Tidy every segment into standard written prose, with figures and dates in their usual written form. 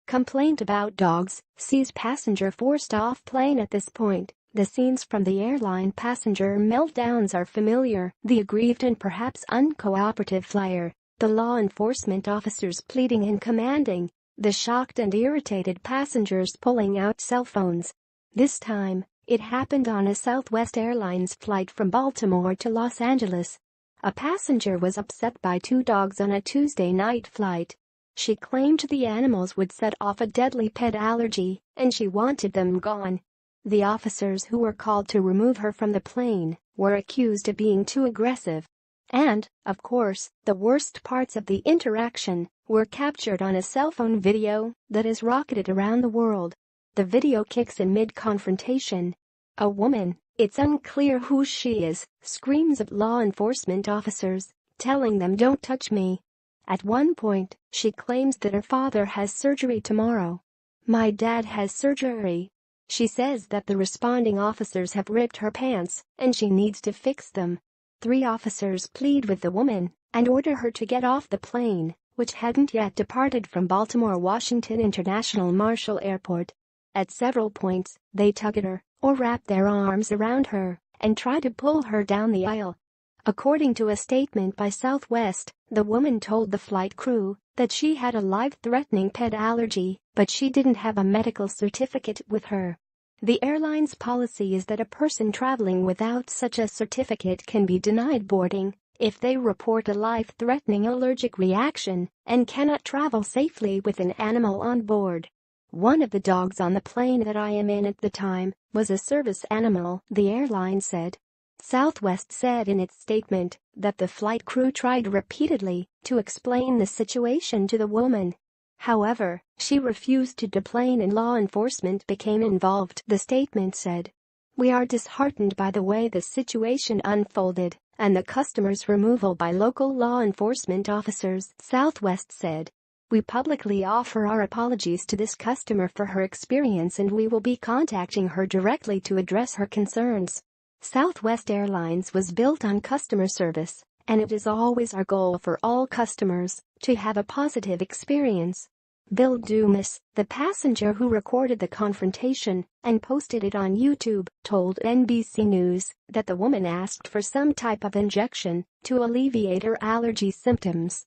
Complaint about dogs sees passenger forced off plane. At this point, the scenes from the airline passenger meltdowns are familiar. The aggrieved and perhaps uncooperative flyer, the law enforcement officers pleading and commanding, the shocked and irritated passengers pulling out cell phones. This time, it happened on a Southwest Airlines flight from Baltimore to Los Angeles. A passenger was upset by two dogs on a Tuesday night flight. She claimed the animals would set off a deadly pet allergy, and she wanted them gone. The officers who were called to remove her from the plane were accused of being too aggressive. And, of course, the worst parts of the interaction were captured on a cell phone video that is rocketed around the world. The video kicks in mid-confrontation. A woman, it's unclear who she is, screams at law enforcement officers, telling them don't touch me. At one point, she claims that her father has surgery tomorrow. My dad has surgery. She says that the responding officers have ripped her pants and she needs to fix them. 3 officers plead with the woman and order her to get off the plane, which hadn't yet departed from Baltimore Washington International Marshall Airport. At several points, they tug at her or wrap their arms around her and try to pull her down the aisle. According to a statement by Southwest, the woman told the flight crew that she had a life-threatening pet allergy, but she didn't have a medical certificate with her. The airline's policy is that a person traveling without such a certificate can be denied boarding if they report a life-threatening allergic reaction and cannot travel safely with an animal on board. One of the dogs on the plane that I am in at the time was a service animal, the airline said. Southwest said in its statement that the flight crew tried repeatedly to explain the situation to the woman. However, she refused to deplane and law enforcement became involved, the statement said. We are disheartened by the way the situation unfolded and the customer's removal by local law enforcement officers, Southwest said. We publicly offer our apologies to this customer for her experience and we will be contacting her directly to address her concerns. Southwest Airlines was built on customer service, and it is always our goal for all customers to have a positive experience. Bill Dumas, the passenger who recorded the confrontation and posted it on YouTube, told NBC News that the woman asked for some type of injection to alleviate her allergy symptoms.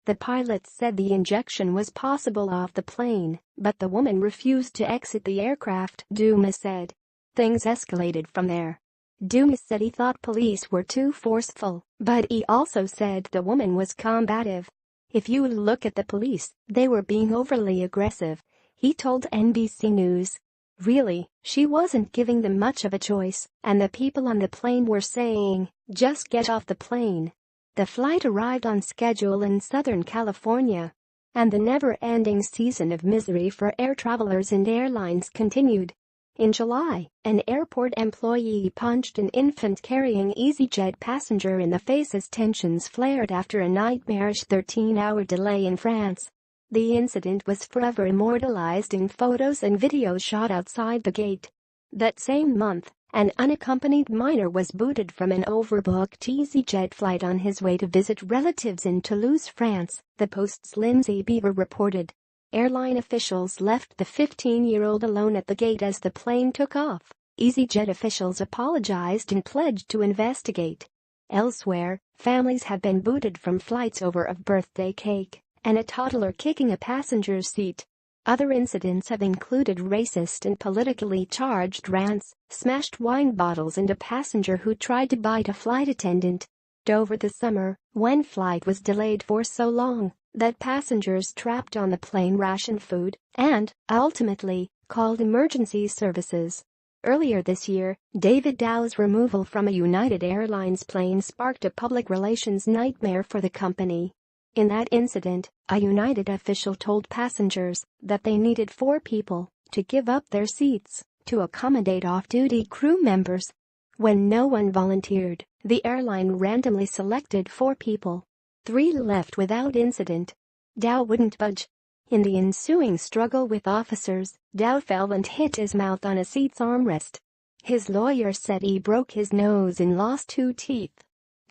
The pilot said the injection was possible off the plane, but the woman refused to exit the aircraft, Dumas said. Things escalated from there. Dumas said he thought police were too forceful, but he also said the woman was combative. If you look at the police, they were being overly aggressive, he told NBC News. Really, she wasn't giving them much of a choice, and the people on the plane were saying, just get off the plane. The flight arrived on schedule in Southern California. And the never-ending season of misery for air travelers and airlines continued. In July, an airport employee punched an infant-carrying EasyJet passenger in the face as tensions flared after a nightmarish 13-hour delay in France. The incident was forever immortalized in photos and videos shot outside the gate. That same month, an unaccompanied minor was booted from an overbooked EasyJet flight on his way to visit relatives in Toulouse, France, the Post's Lindsay Beaver reported. Airline officials left the 15-year-old alone at the gate as the plane took off. EasyJet officials apologized and pledged to investigate. Elsewhere, families have been booted from flights over a birthday cake and a toddler kicking a passenger's seat. Other incidents have included racist and politically charged rants, smashed wine bottles and a passenger who tried to bite a flight attendant. Over the summer, one flight was delayed for so long that passengers trapped on the plane rationed food and, ultimately, called emergency services. Earlier this year, David Dow's removal from a United Airlines plane sparked a public relations nightmare for the company. In that incident, a United official told passengers that they needed 4 people to give up their seats to accommodate off-duty crew members. When no one volunteered, the airline randomly selected 4 people. 3 left without incident. Dow wouldn't budge. In the ensuing struggle with officers, Dow fell and hit his mouth on a seat's armrest. His lawyer said he broke his nose and lost 2 teeth.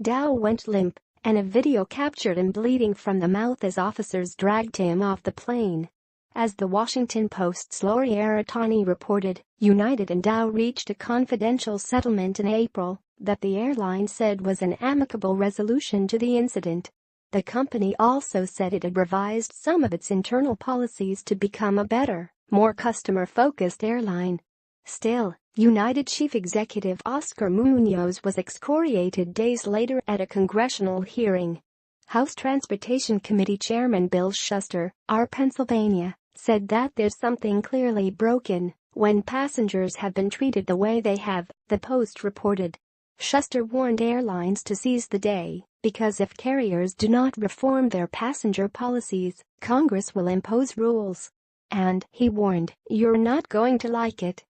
Dow went limp, and a video captured him bleeding from the mouth as officers dragged him off the plane. As the Washington Post's Lori Aratani reported, United and Dow reached a confidential settlement in April that the airline said was an amicable resolution to the incident. The company also said it had revised some of its internal policies to become a better, more customer-focused airline. Still, United Chief Executive Oscar Munoz was excoriated days later at a congressional hearing. House Transportation Committee Chairman Bill Shuster, R. Pennsylvania, said that there's something clearly broken when passengers have been treated the way they have, the Post reported. Shuster warned airlines to seize the day because if carriers do not reform their passenger policies, Congress will impose rules. And, he warned, you're not going to like it.